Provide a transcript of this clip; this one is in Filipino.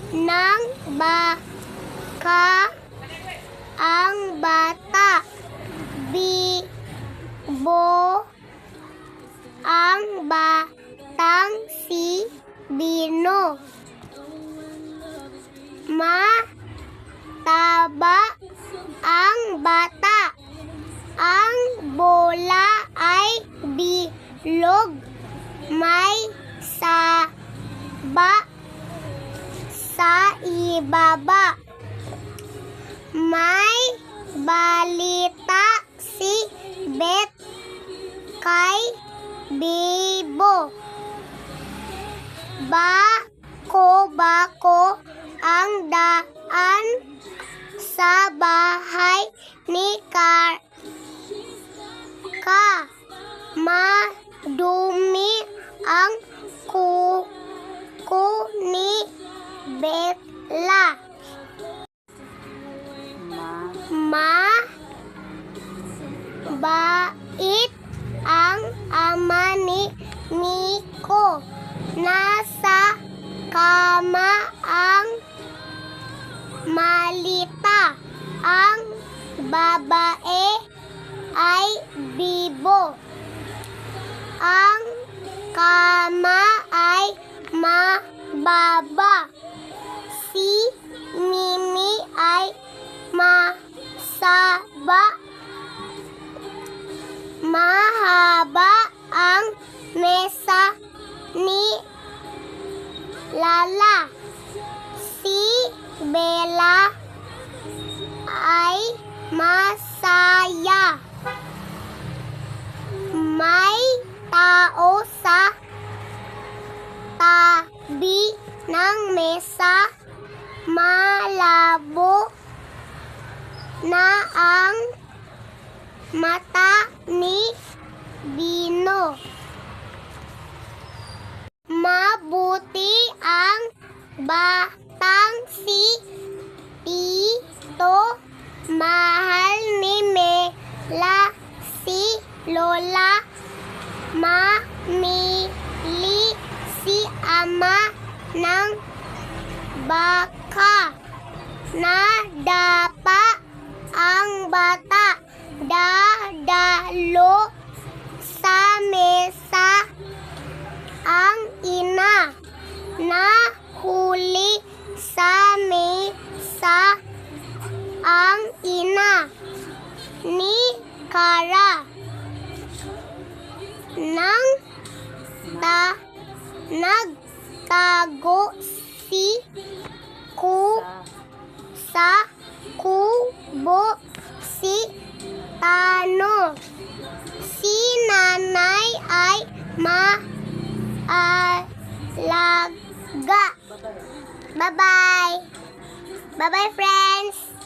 ng baka ang bata. Bibo ang batang si Bino. Mataba ang bata. Ang bola ay bilog. May saba sa ibaba. May balita si Bet kay Bibo. Bako-bako ang daan sa bahay ni Ka. Madumi ang kuko ni Bella. Bait ang ama ni Nico. Nasa kama ang Malita. Ang babae ay Bibo. Ang kama ay mababa. Si Mimi ay masaba. Mahaba ang mesa ni Lala. Si Bella ay masaya. May tao sa tabi ng mesa. Malabo na ang mata ni Bino. Mabuti ang batang si Tito. Mahal ni Mela si Lola. Mamili si ama ng baka. Nadapa ang bata. Dadalo sa mesa ang ina. Nahuli sa mesa ang ina ni Kara. Nagtago si Ku sa kubo si Tano. Si nanay ay maalaga. Bye-bye. Bye-bye, friends.